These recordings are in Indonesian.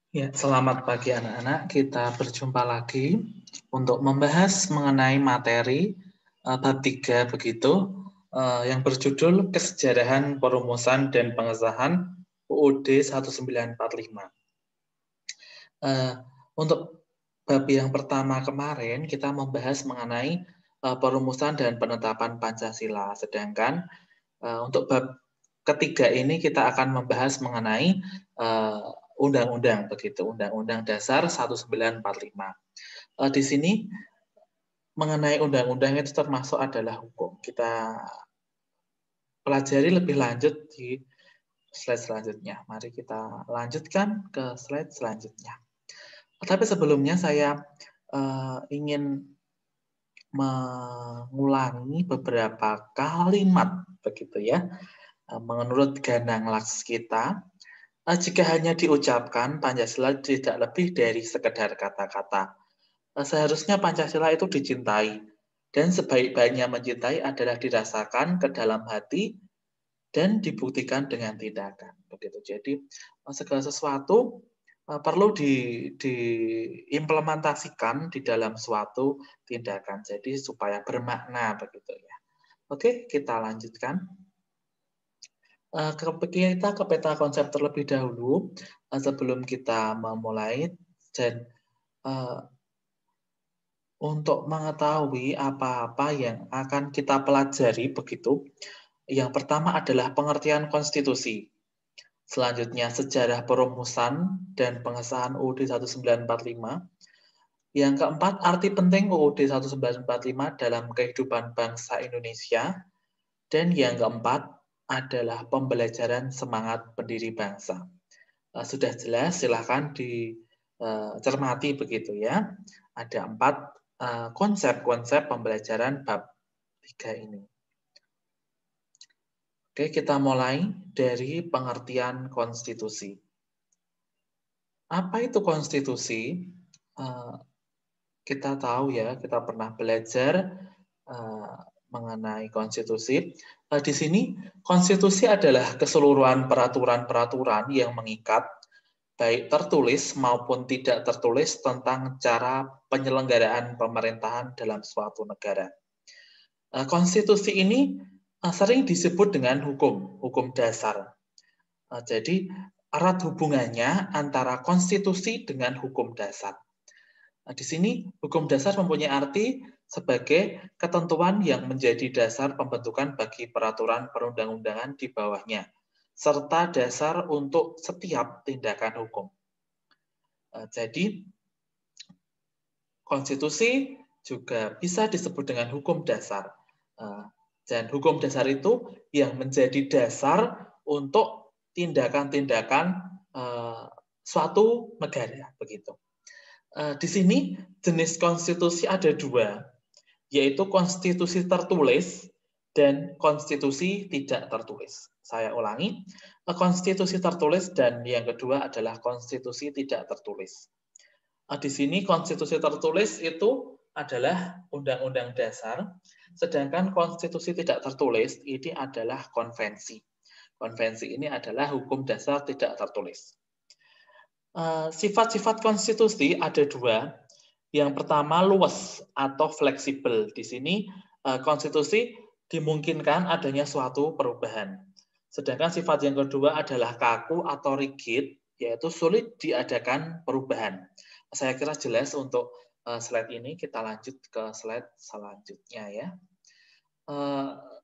Ya, selamat pagi anak-anak. Kita berjumpa lagi untuk membahas mengenai materi bab 3 begitu yang berjudul Kesejarahan Perumusan dan Pengesahan UUD 1945. Untuk bab yang pertama kemarin kita membahas mengenai perumusan dan penetapan Pancasila, sedangkan untuk bab ketiga ini kita akan membahas mengenai undang-undang begitu, Undang-Undang Dasar 1945. Di sini mengenai undang-undang itu termasuk adalah hukum. Kita pelajari lebih lanjut di slide selanjutnya. Mari kita lanjutkan ke slide selanjutnya. Tapi sebelumnya saya ingin mengulangi beberapa kalimat begitu ya. Menurut Ganang Laskita, jika hanya diucapkan, Pancasila tidak lebih dari sekedar kata-kata. Seharusnya Pancasila itu dicintai, dan sebaik-baiknya mencintai adalah dirasakan ke dalam hati dan dibuktikan dengan tindakan. Begitu. Jadi segala sesuatu perlu diimplementasikan di dalam suatu tindakan. Jadi supaya bermakna begitu ya. Oke, kita lanjutkan. Kita ke peta konsep terlebih dahulu sebelum kita memulai dan untuk mengetahui apa-apa yang akan kita pelajari begitu. Yang pertama adalah pengertian konstitusi. Selanjutnya sejarah perumusan dan pengesahan UUD 1945. Yang keempat, arti penting UUD 1945 dalam kehidupan bangsa Indonesia. Dan yang keempat, adalah pembelajaran semangat pendiri bangsa. Sudah jelas, silahkan dicermati begitu ya. Ada 4 konsep-konsep pembelajaran bab 3 ini. Oke, kita mulai dari pengertian konstitusi. Apa itu konstitusi? Kita tahu ya, kita pernah belajar mengenai konstitusi. Di sini konstitusi adalah keseluruhan peraturan-peraturan yang mengikat baik tertulis maupun tidak tertulis tentang cara penyelenggaraan pemerintahan dalam suatu negara. Konstitusi ini sering disebut dengan hukum dasar. Jadi erat hubungannya antara konstitusi dengan hukum dasar. Di sini hukum dasar mempunyai arti sebagai ketentuan yang menjadi dasar pembentukan bagi peraturan perundang-undangan di bawahnya, serta dasar untuk setiap tindakan hukum. Jadi, konstitusi juga bisa disebut dengan hukum dasar. Dan hukum dasar itu yang menjadi dasar untuk tindakan-tindakan suatu negara, begitu. Di sini jenis konstitusi ada 2, yaitu konstitusi tertulis dan konstitusi tidak tertulis. Saya ulangi, konstitusi tertulis dan yang kedua adalah konstitusi tidak tertulis. Di sini konstitusi tertulis itu adalah undang-undang dasar, sedangkan konstitusi tidak tertulis ini adalah konvensi. Konvensi ini adalah hukum dasar tidak tertulis. Sifat-sifat konstitusi ada 2. Yang pertama luas atau fleksibel. Di sini konstitusi dimungkinkan adanya suatu perubahan. Sedangkan sifat yang kedua adalah kaku atau rigid, yaitu sulit diadakan perubahan. Saya kira jelas untuk slide ini. Kita lanjut ke slide selanjutnya ya.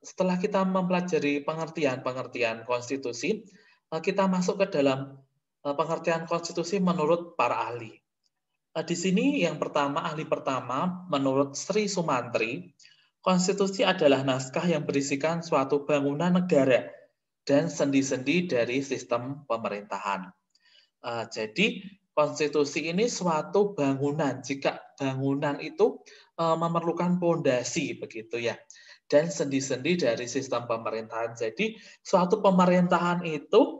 Setelah kita mempelajari pengertian konstitusi, kita masuk ke dalam pengertian konstitusi menurut para ahli. Di sini yang pertama, ahli pertama menurut Sri Sumantri, konstitusi adalah naskah yang berisikan suatu bangunan negara dan sendi-sendi dari sistem pemerintahan. Jadi konstitusi ini suatu bangunan. Jika bangunan itu memerlukan pondasi begitu ya, dan sendi-sendi dari sistem pemerintahan. Jadi suatu pemerintahan itu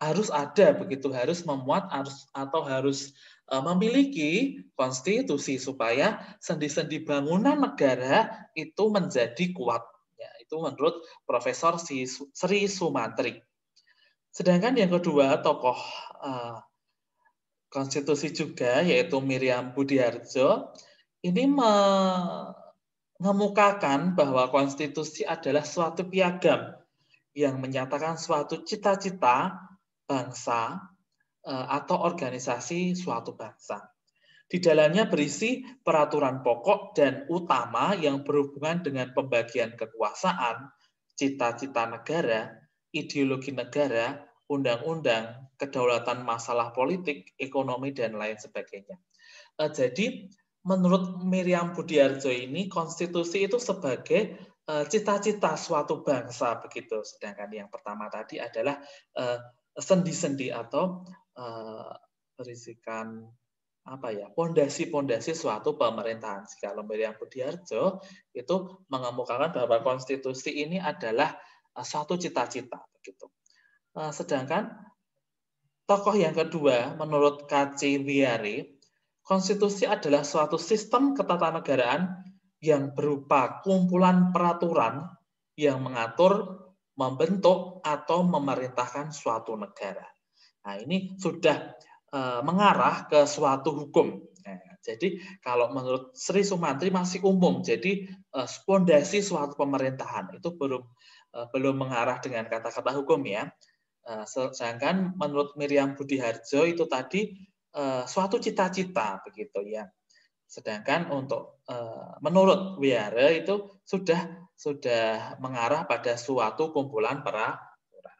harus ada begitu, harus memuat atau harus memiliki konstitusi supaya sendi-sendi bangunan negara itu menjadi kuat. Ya, itu menurut Profesor Sri Sumantri. Sedangkan yang kedua, tokoh konstitusi juga, yaitu Miriam Budiardjo, ini mengemukakan bahwa konstitusi adalah suatu piagam yang menyatakan suatu cita-cita bangsa atau organisasi suatu bangsa. Di dalamnya berisi peraturan pokok dan utama yang berhubungan dengan pembagian kekuasaan, cita-cita negara, ideologi negara, undang-undang, kedaulatan masalah politik, ekonomi, dan lain sebagainya. Jadi, menurut Miriam Budiardjo ini, konstitusi itu sebagai cita-cita suatu bangsa begitu. Sedangkan yang pertama tadi adalah sendi-sendi atau berisikan pondasi-pondasi suatu pemerintahan. Kalau Miriam Budiardjo itu mengemukakan bahwa konstitusi ini adalah suatu cita-cita begitu. Sedangkan tokoh yang kedua menurut K.C. Wiary, konstitusi adalah suatu sistem ketatanegaraan yang berupa kumpulan peraturan yang mengatur, membentuk atau memerintahkan suatu negara. Nah, ini sudah mengarah ke suatu hukum. Nah, jadi kalau menurut Sri Sumantri masih umum, jadi pondasi suatu pemerintahan itu belum mengarah dengan kata-kata hukum ya. Sedangkan menurut Miriam Budiardjo itu tadi suatu cita-cita begitu ya. Sedangkan untuk menurut Wiary itu sudah mengarah pada suatu kumpulan peraturan.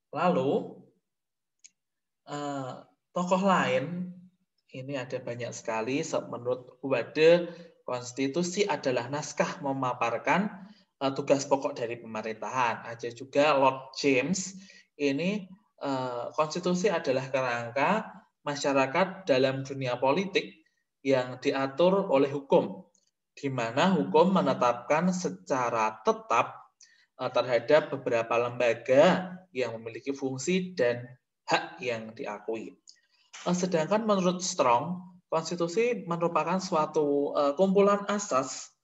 Lalu tokoh lain, ini ada banyak sekali. Menurut Uwade, konstitusi adalah naskah memaparkan tugas pokok dari pemerintahan. Ada juga Lord James, ini konstitusi adalah kerangka masyarakat dalam dunia politik yang diatur oleh hukum, di mana hukum menetapkan secara tetap terhadap beberapa lembaga yang memiliki fungsi dan hak yang diakui. Sedangkan menurut Strong, konstitusi merupakan suatu kumpulan asas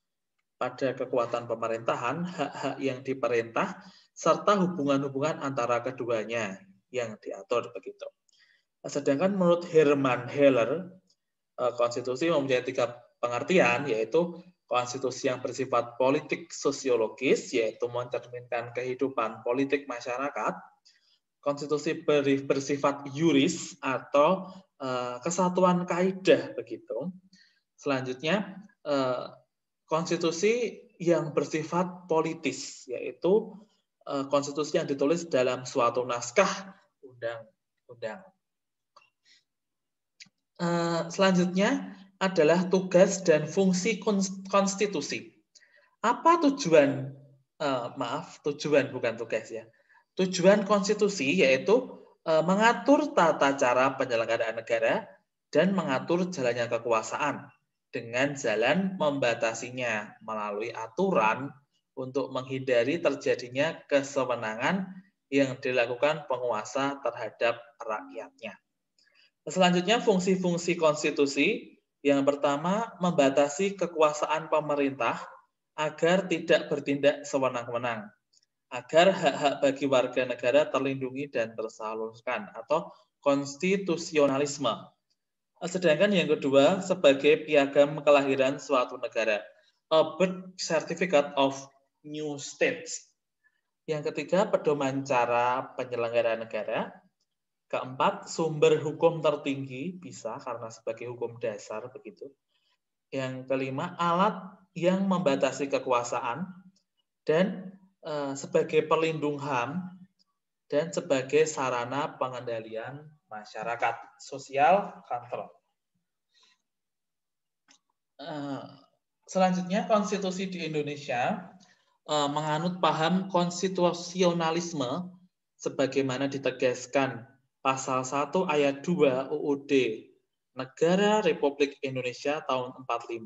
pada kekuatan pemerintahan, hak-hak yang diperintah, serta hubungan-hubungan antara keduanya yang diatur begitu. Sedangkan menurut Herman Heller, konstitusi mempunyai 3 pengertian, yaitu konstitusi yang bersifat politik sosiologis, yaitu mencerminkan kehidupan politik masyarakat, konstitusi bersifat yuris atau kesatuan kaidah begitu. Selanjutnya konstitusi yang bersifat politis, yaitu konstitusi yang ditulis dalam suatu naskah undang-undang. Selanjutnya adalah tugas dan fungsi konstitusi. Apa tujuan? Tujuan bukan tugas ya. Tujuan konstitusi yaitu mengatur tata cara penyelenggaraan negara dan mengatur jalannya kekuasaan dengan jalan membatasinya melalui aturan untuk menghindari terjadinya kesewenangan yang dilakukan penguasa terhadap rakyatnya. Selanjutnya fungsi-fungsi konstitusi. Yang pertama, membatasi kekuasaan pemerintah agar tidak bertindak sewenang-wenang, agar hak-hak bagi warga negara terlindungi dan tersalurkan, atau konstitusionalisme. Sedangkan yang kedua, sebagai piagam kelahiran suatu negara, a birth certificate of new states. Yang ketiga, pedoman cara penyelenggaraan negara. Keempat, sumber hukum tertinggi, bisa karena sebagai hukum dasar begitu. Yang kelima, alat yang membatasi kekuasaan, dan sebagai pelindung HAM, dan sebagai sarana pengendalian masyarakat, social control. Selanjutnya, konstitusi di Indonesia menganut paham konstitusionalisme sebagaimana ditegaskan Pasal 1 ayat 2 UUD Negara Republik Indonesia tahun 45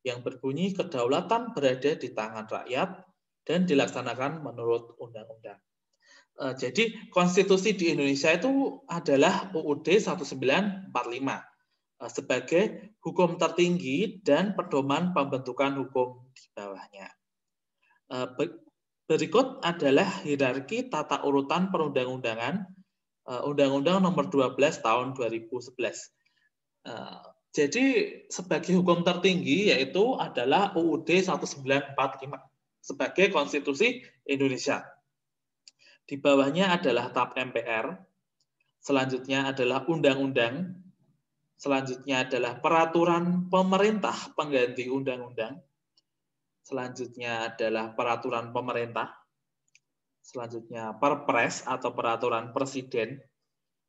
yang berbunyi kedaulatan berada di tangan rakyat dan dilaksanakan menurut undang-undang. Jadi konstitusi di Indonesia itu adalah UUD 1945 sebagai hukum tertinggi dan pedoman pembentukan hukum di bawahnya. Berikut adalah hierarki tata urutan perundang-undangan Undang-Undang Nomor 12 Tahun 2011. Jadi sebagai hukum tertinggi yaitu adalah UUD 1945 sebagai konstitusi Indonesia. Di bawahnya adalah TAP MPR, selanjutnya adalah undang-undang, selanjutnya adalah peraturan pemerintah pengganti undang-undang, selanjutnya adalah peraturan pemerintah, selanjutnya Perpres atau peraturan presiden,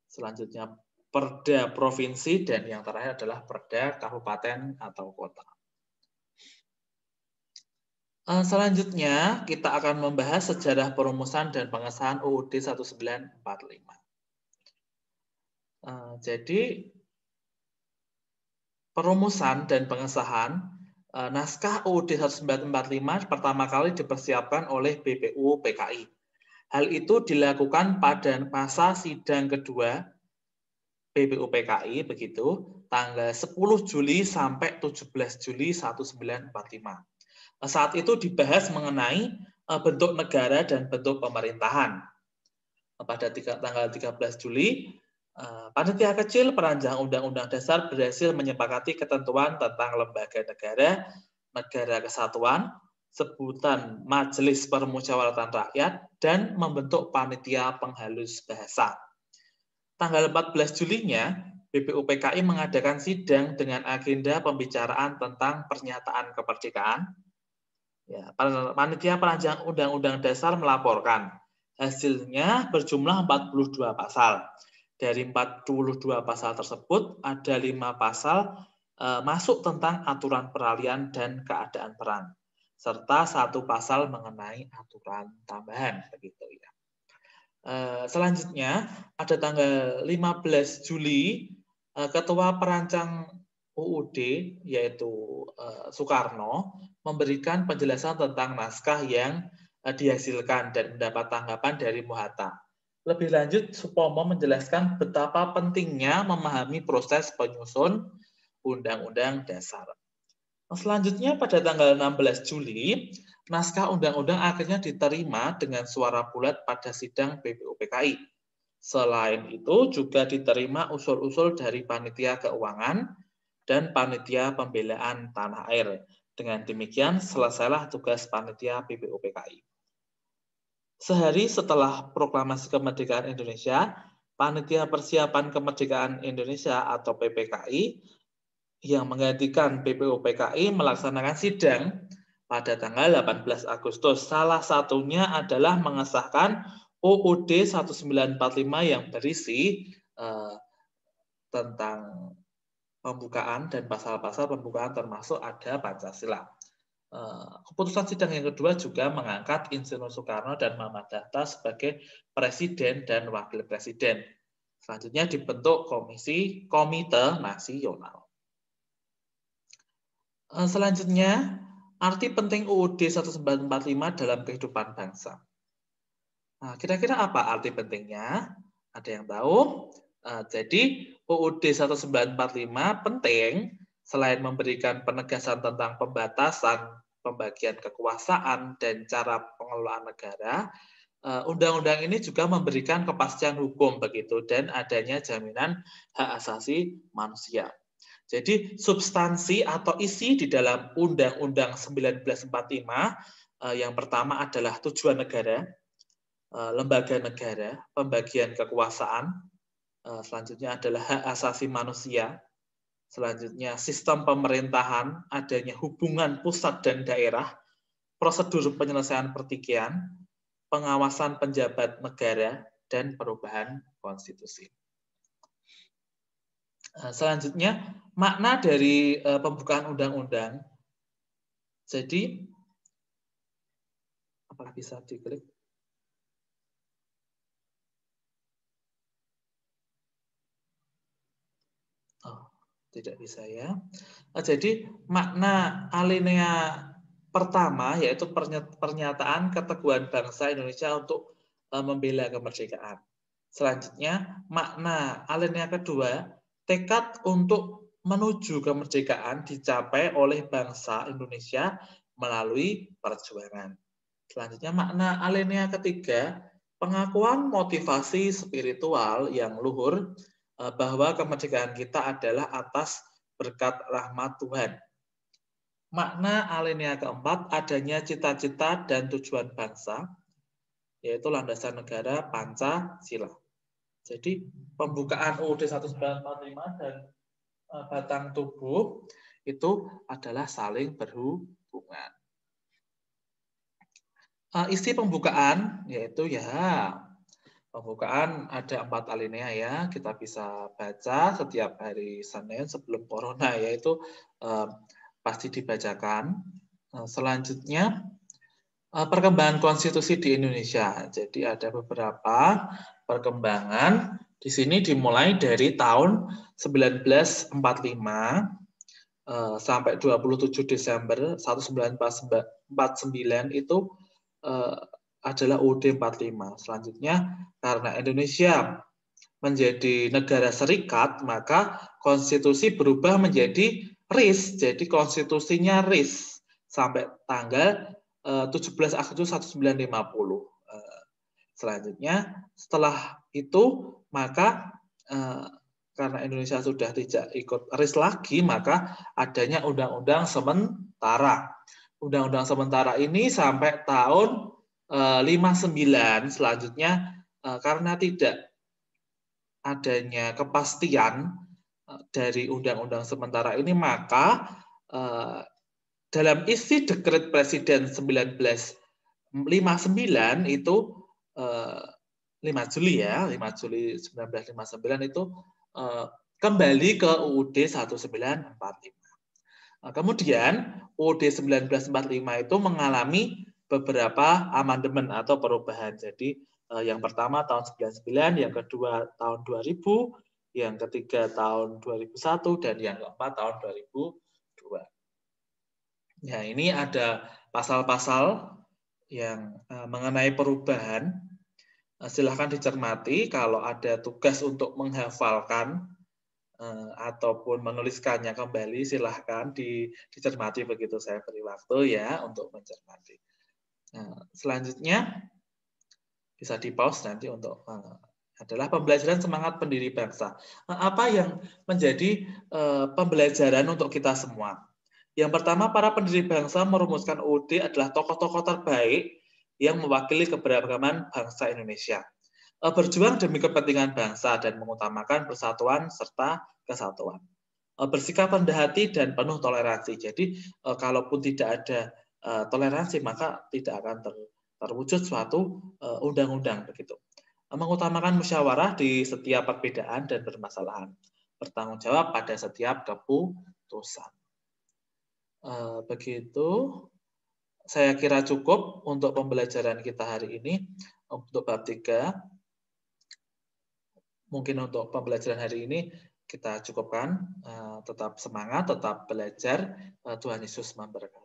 selanjutnya Perda provinsi, dan yang terakhir adalah Perda kabupaten atau kota. Selanjutnya kita akan membahas sejarah perumusan dan pengesahan UUD 1945. Jadi perumusan dan pengesahan naskah UUD 1945 pertama kali dipersiapkan oleh BPU PKI. Hal itu dilakukan pada masa sidang kedua BPU PKI begitu tanggal 10 Juli sampai 17 Juli 1945. Saat itu dibahas mengenai bentuk negara dan bentuk pemerintahan. Pada tanggal 13 Juli, panitia kecil perancang Undang-Undang Dasar berhasil menyepakati ketentuan tentang lembaga negara, negara kesatuan, sebutan Majelis Permusyawaratan Rakyat, dan membentuk panitia penghalus bahasa. Tanggal 14 Julinya, BPU PKI mengadakan sidang dengan agenda pembicaraan tentang pernyataan kemerdekaan. Ya, panitia perancang Undang-Undang Dasar melaporkan hasilnya berjumlah 42 pasal. Dari 42 pasal tersebut, ada 5 pasal masuk tentang aturan peralihan dan keadaan perang, serta 1 pasal mengenai aturan tambahan, begitu ya. Selanjutnya ada tanggal 15 Juli, Ketua Perancang UUD yaitu Soekarno memberikan penjelasan tentang naskah yang dihasilkan dan mendapat tanggapan dari Muhatta. Lebih lanjut, Supomo menjelaskan betapa pentingnya memahami proses penyusun Undang-Undang Dasar. Selanjutnya pada tanggal 16 Juli, naskah undang-undang akhirnya diterima dengan suara bulat pada sidang BPU PKI. Selain itu juga diterima usul-usul dari panitia keuangan dan panitia pembelaan tanah air. Dengan demikian selesailah tugas panitia BPU PKI. Sehari setelah proklamasi kemerdekaan Indonesia, panitia persiapan kemerdekaan Indonesia atau PPKI yang menggantikan BPU PKI melaksanakan sidang pada tanggal 18 Agustus. Salah satunya adalah mengesahkan UUD 1945 yang berisi tentang pembukaan dan pasal-pasal pembukaan termasuk ada Pancasila. Keputusan sidang yang kedua juga mengangkat Insinyur Soekarno dan Muhammad Hatta sebagai presiden dan wakil presiden. Selanjutnya dibentuk Komite Nasional. Selanjutnya, arti penting UUD 1945 dalam kehidupan bangsa. Nah, kira-kira apa arti pentingnya? Ada yang tahu? Jadi, UUD 1945 penting selain memberikan penegasan tentang pembatasan, pembagian kekuasaan, dan cara pengelolaan negara, undang-undang ini juga memberikan kepastian hukum begitu dan adanya jaminan hak asasi manusia. Jadi substansi atau isi di dalam Undang-Undang 1945 yang pertama adalah tujuan negara, lembaga negara, pembagian kekuasaan, selanjutnya adalah hak asasi manusia, selanjutnya sistem pemerintahan, adanya hubungan pusat dan daerah, prosedur penyelesaian pertikaian, pengawasan penjabat negara, dan perubahan konstitusi. Selanjutnya, makna dari pembukaan undang-undang. Jadi, apakah bisa diklik? Oh, tidak bisa ya. Jadi, makna alinea pertama yaitu pernyataan keteguhan bangsa Indonesia untuk membela kemerdekaan. Selanjutnya, makna alinea kedua, tekad untuk menuju kemerdekaan dicapai oleh bangsa Indonesia melalui perjuangan. Selanjutnya, makna alinea ketiga, pengakuan motivasi spiritual yang luhur bahwa kemerdekaan kita adalah atas berkat rahmat Tuhan. Makna alinea keempat, adanya cita-cita dan tujuan bangsa, yaitu landasan negara Pancasila. Jadi pembukaan UUD 1945 dan batang tubuh itu adalah saling berhubungan. Isi pembukaan yaitu ya pembukaan ada 4 alinea ya, kita bisa baca setiap hari Senin sebelum Corona yaitu pasti dibacakan. Selanjutnya perkembangan konstitusi di Indonesia. Jadi ada beberapa perkembangan di sini dimulai dari tahun 1945 sampai 27 Desember 1949 itu adalah UUD 45. Selanjutnya karena Indonesia menjadi negara serikat, maka konstitusi berubah menjadi RIS. Jadi konstitusinya RIS sampai tanggal 17 Agustus 1950. Selanjutnya setelah itu maka karena Indonesia sudah tidak ikut RIS lagi, maka adanya undang-undang sementara. Undang-undang sementara ini sampai tahun 59. Selanjutnya karena tidak adanya kepastian dari undang-undang sementara ini, maka dalam isi dekret Presiden 1959 itu 5 Juli ya, 5 Juli 1959 itu kembali ke UUD 1945. Kemudian UUD 1945 itu mengalami beberapa amandemen atau perubahan. Jadi yang pertama tahun 99, yang kedua tahun 2000, yang ketiga tahun 2001, dan yang keempat tahun 2002. Ya, ini ada pasal-pasal yang mengenai perubahan. Silahkan dicermati, kalau ada tugas untuk menghafalkan ataupun menuliskannya kembali, silahkan dicermati, begitu saya beri waktu ya untuk mencermati. Selanjutnya bisa di-pause nanti untuk adalah pembelajaran semangat pendiri bangsa. Apa yang menjadi pembelajaran untuk kita semua? Yang pertama, para pendiri bangsa merumuskan UUD adalah tokoh-tokoh terbaik yang mewakili keberagaman bangsa Indonesia. Berjuang demi kepentingan bangsa dan mengutamakan persatuan serta kesatuan. Bersikap rendah hati dan penuh toleransi. Jadi, kalaupun tidak ada toleransi, maka tidak akan terwujud suatu undang-undang begitu. Mengutamakan musyawarah di setiap perbedaan dan permasalahan. Bertanggung jawab pada setiap keputusan. Begitu. Saya kira cukup untuk pembelajaran kita hari ini untuk bab 3. Mungkin untuk pembelajaran hari ini kita cukupkan. Tetap semangat, tetap belajar. Tuhan Yesus memberkati.